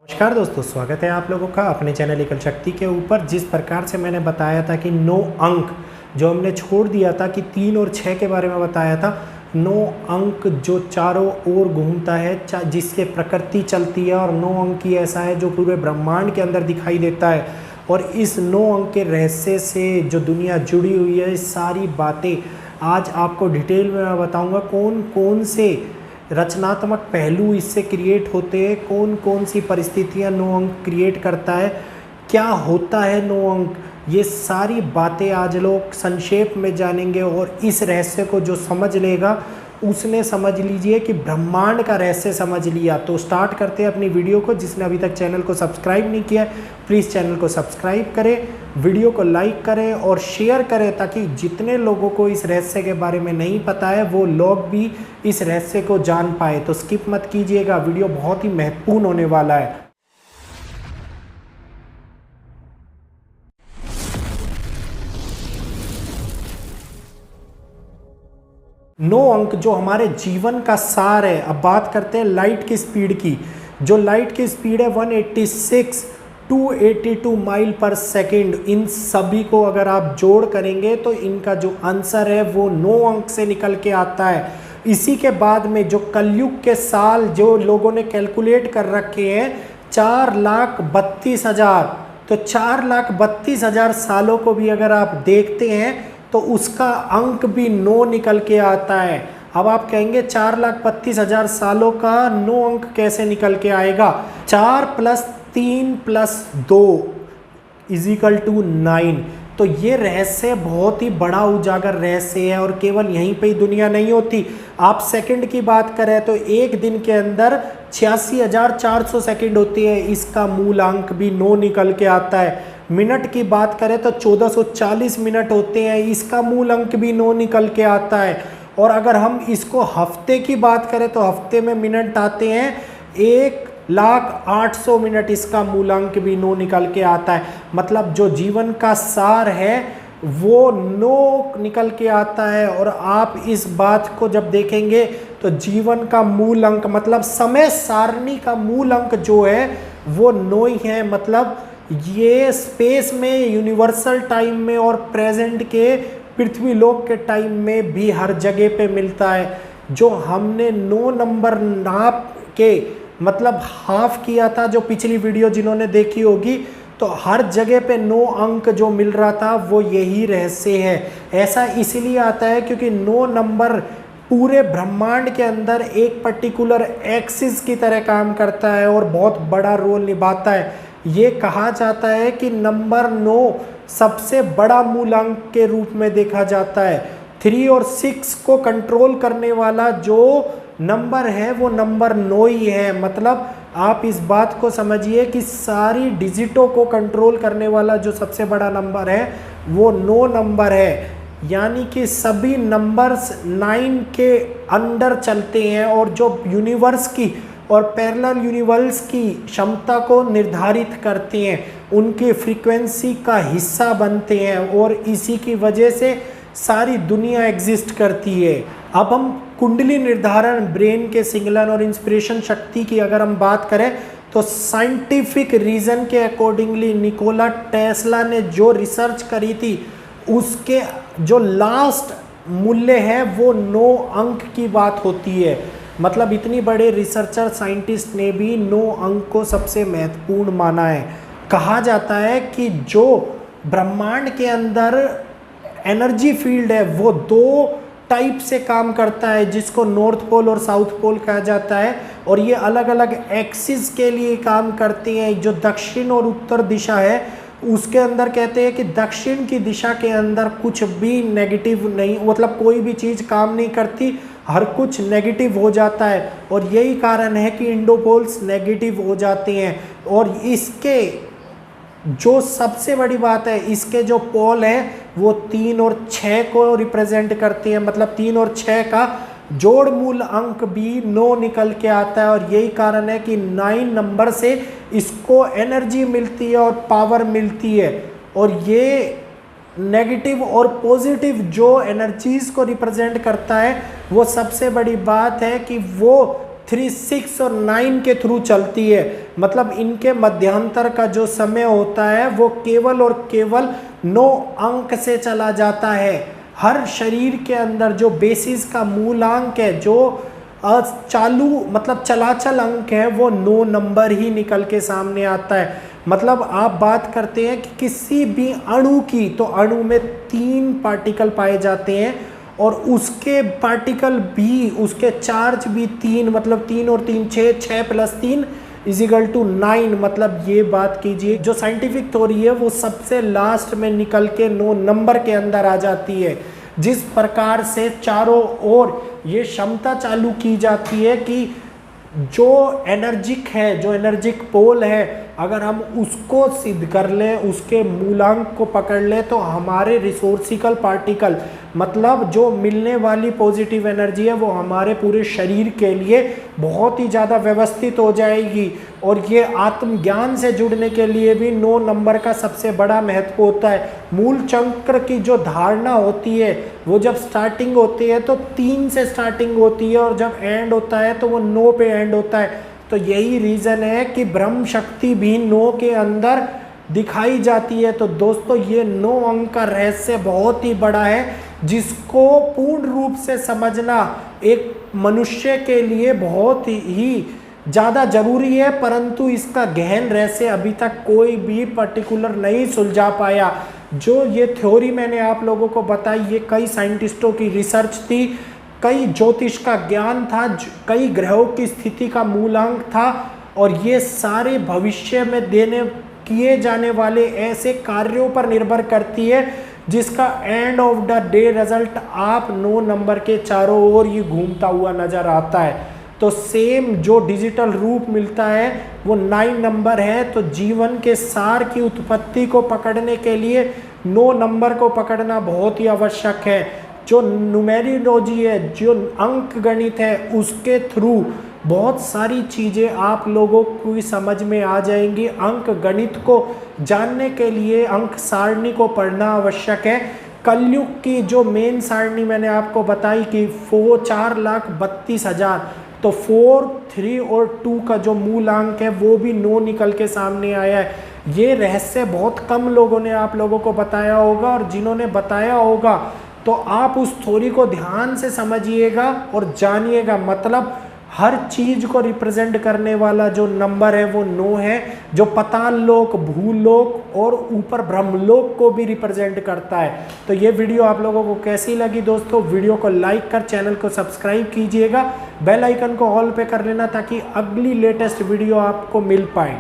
नमस्कार दोस्तों, स्वागत है आप लोगों का अपने चैनल एकल शक्ति के ऊपर। जिस प्रकार से मैंने बताया था कि 9 अंक जो हमने छोड़ दिया था कि 3 और 6 के बारे में बताया था, 9 अंक जो चारों ओर घूमता है, जिसके प्रकृति चलती है, और 9 अंक ही ऐसा है जो पूरे ब्रह्मांड के अंदर दिखाई देता है। और इस 9 अंक के रहस्य से जो दुनिया जुड़ी हुई है, इस सारी बातें आज आपको डिटेल में मैं बताऊँगा। कौन कौन से रचनात्मक पहलू इससे क्रिएट होते हैं, कौन कौन सी परिस्थितियां 9 अंक क्रिएट करता है, क्या होता है 9 अंक, ये सारी बातें आज लोग संक्षेप में जानेंगे। और इस रहस्य को जो समझ लेगा उसने, समझ लीजिए कि ब्रह्मांड का रहस्य समझ लिया। तो स्टार्ट करते हैं अपनी वीडियो को। जिसने अभी तक चैनल को सब्सक्राइब नहीं किया है, प्लीज़ चैनल को सब्सक्राइब करें, वीडियो को लाइक करें और शेयर करें, ताकि जितने लोगों को इस रहस्य के बारे में नहीं पता है वो लोग भी इस रहस्य को जान पाए। तो स्किप मत कीजिएगा, वीडियो बहुत ही महत्वपूर्ण होने वाला है। 9 अंक जो हमारे जीवन का सार है। अब बात करते हैं लाइट की स्पीड की। जो लाइट की स्पीड है 186 282 माइल पर सेकेंड, इन सभी को अगर आप जोड़ करेंगे तो इनका जो आंसर है वो 9 अंक से निकल के आता है। इसी के बाद में जो कलयुग के साल जो लोगों ने कैलकुलेट कर रखे हैं 4,32,000, तो 4,32,000 सालों को भी अगर आप देखते हैं तो उसका अंक भी 9 निकल के आता है। अब आप कहेंगे 4,32,000 सालों का 9 अंक कैसे निकल के आएगा? 4 + 3 + 2 = 9। तो ये रहस्य बहुत ही बड़ा उजागर रहस्य है, और केवल यहीं पे ही दुनिया नहीं होती। आप सेकंड की बात करें तो एक दिन के अंदर 86,400 सेकंड होती है, इसका मूल अंक भी 9 निकल के आता है। मिनट की बात करें तो 1440 मिनट होते हैं, इसका मूल अंक भी 9 निकल के आता है। और अगर हम इसको हफ्ते की बात करें तो हफ्ते में मिनट आते हैं 1,08,000 मिनट, इसका मूल अंक भी 9 निकल के आता है। मतलब जो जीवन का सार है वो 9 निकल के आता है। और आप इस बात को जब देखेंगे तो जीवन का मूल अंक, मतलब समय सारणी का मूल अंक जो है वो 9 ही है। मतलब ये स्पेस में, यूनिवर्सल टाइम में और प्रेजेंट के पृथ्वी लोक के टाइम में भी हर जगह पे मिलता है। जो हमने 9 नंबर नाप के मतलब हाफ किया था, जो पिछली वीडियो जिन्होंने देखी होगी, तो हर जगह पे 9 अंक जो मिल रहा था वो यही रहस्य है। ऐसा इसीलिए आता है क्योंकि 9 नंबर पूरे ब्रह्मांड के अंदर एक पर्टिकुलर एक्सिस की तरह काम करता है और बहुत बड़ा रोल निभाता है। ये कहा जाता है कि नंबर 9 सबसे बड़ा मूल अंक के रूप में देखा जाता है। 3 और 6 को कंट्रोल करने वाला जो नंबर है वो नंबर 9 ही है। मतलब आप इस बात को समझिए कि सारी डिजिटों को कंट्रोल करने वाला जो सबसे बड़ा नंबर है वो 9 नंबर है। यानी कि सभी नंबर्स 9 के अंडर चलते हैं, और जो यूनिवर्स की और पैरेलल यूनिवर्स की क्षमता को निर्धारित करते हैं, उनके फ्रीक्वेंसी का हिस्सा बनते हैं, और इसी की वजह से सारी दुनिया एग्जिस्ट करती है। अब हम कुंडली निर्धारण, ब्रेन के सिग्नल और इंस्पिरेशन शक्ति की अगर हम बात करें तो साइंटिफिक रीजन के अकॉर्डिंगली निकोला टेस्ला ने जो रिसर्च करी थी उसके जो लास्ट मूल्य है वो 9 अंक की बात होती है। मतलब इतनी बड़े रिसर्चर साइंटिस्ट ने भी 9 अंक को सबसे महत्वपूर्ण माना है। कहा जाता है कि जो ब्रह्मांड के अंदर एनर्जी फील्ड है वो 2 टाइप से काम करता है, जिसको नॉर्थ पोल और साउथ पोल कहा जाता है, और ये अलग अलग एक्सिस के लिए काम करती हैं। जो दक्षिण और उत्तर दिशा है उसके अंदर कहते हैं कि दक्षिण की दिशा के अंदर कुछ भी नेगेटिव नहीं, मतलब कोई भी चीज़ काम नहीं करती, हर कुछ नेगेटिव हो जाता है। और यही कारण है कि इंडोपोल्स नेगेटिव हो जाते हैं। और इसके जो सबसे बड़ी बात है, इसके जो पोल है वो 3 और 6 को रिप्रेजेंट करते हैं। मतलब 3 और 6 का जोड़ मूल अंक भी 9 निकल के आता है। और यही कारण है कि 9 नंबर से इसको एनर्जी मिलती है और पावर मिलती है। और ये नेगेटिव और पॉजिटिव जो एनर्जीज को रिप्रेजेंट करता है, वो सबसे बड़ी बात है कि वो 3, 6 और 9 के थ्रू चलती है। मतलब इनके मध्यांतर का जो समय होता है वो केवल और केवल 9 अंक से चला जाता है। हर शरीर के अंदर जो बेसिस का मूलांक है, जो चालू मतलब चलाचल अंक है, वो 9 नंबर ही निकल के सामने आता है। मतलब आप बात करते हैं कि किसी भी अणु की, तो अणु में 3 पार्टिकल पाए जाते हैं और उसके पार्टिकल भी, उसके चार्ज भी 3, मतलब 3 और 3 6, 6 + 3 = 9। मतलब ये बात कीजिए, जो साइंटिफिक थ्योरी है वो सबसे लास्ट में निकल के 9 नंबर के अंदर आ जाती है। जिस प्रकार से चारों ओर ये क्षमता चालू की जाती है कि जो एनर्जिक है, जो एनर्जिक पोल है, अगर हम उसको सिद्ध कर लें, उसके मूलांक को पकड़ लें, तो हमारे रिसोर्सिकल पार्टिकल, मतलब जो मिलने वाली पॉजिटिव एनर्जी है, वो हमारे पूरे शरीर के लिए बहुत ही ज़्यादा व्यवस्थित हो जाएगी। और ये आत्मज्ञान से जुड़ने के लिए भी 9 नंबर का सबसे बड़ा महत्व होता है। मूल चक्र की जो धारणा होती है, वो जब स्टार्टिंग होती है तो 3 से स्टार्टिंग होती है, और जब एंड होता है तो वो 9 पे एंड होता है। तो यही रीज़न है कि ब्रह्म शक्ति भी 9 के अंदर दिखाई जाती है। तो दोस्तों, ये 9 अंक का रहस्य बहुत ही बड़ा है, जिसको पूर्ण रूप से समझना एक मनुष्य के लिए बहुत ही ज़्यादा जरूरी है। परंतु इसका गहन रहस्य अभी तक कोई भी पर्टिकुलर नहीं सुलझा पाया। जो ये थ्योरी मैंने आप लोगों को बताई, ये कई साइंटिस्टों की रिसर्च थी, कई ज्योतिष का ज्ञान था, कई ग्रहों की स्थिति का मूलांक था, और ये सारे भविष्य में किए जाने वाले ऐसे कार्यों पर निर्भर करती है जिसका end of the day result आप 9 नंबर के चारों ओर ये घूमता हुआ नजर आता है। तो सेम जो डिजिटल रूप मिलता है वो 9 नंबर है। तो जीवन के सार की उत्पत्ति को पकड़ने के लिए 9 नंबर को पकड़ना बहुत ही आवश्यक है। जो न्यूमेरोलॉजी है, जो अंक गणित है, उसके थ्रू बहुत सारी चीज़ें आप लोगों को समझ में आ जाएंगी। अंक गणित को जानने के लिए अंक सारणी को पढ़ना आवश्यक है। कलयुग की जो मेन सारणी मैंने आपको बताई कि 4,32,000, तो 4, 3 और 2 का जो मूलांक है वो भी 9 निकल के सामने आया है। ये रहस्य बहुत कम लोगों ने आप लोगों को बताया होगा, और जिन्होंने बताया होगा तो आप उस थ्योरी को ध्यान से समझिएगा और जानिएगा। मतलब हर चीज़ को रिप्रेजेंट करने वाला जो नंबर है वो 9 है, जो पाताल लोक, भूलोक और ऊपर ब्रह्मलोक को भी रिप्रेजेंट करता है। तो ये वीडियो आप लोगों को कैसी लगी दोस्तों? वीडियो को लाइक कर चैनल को सब्सक्राइब कीजिएगा, बेल आइकन को ऑल पे कर लेना ताकि अगली लेटेस्ट वीडियो आपको मिल पाए।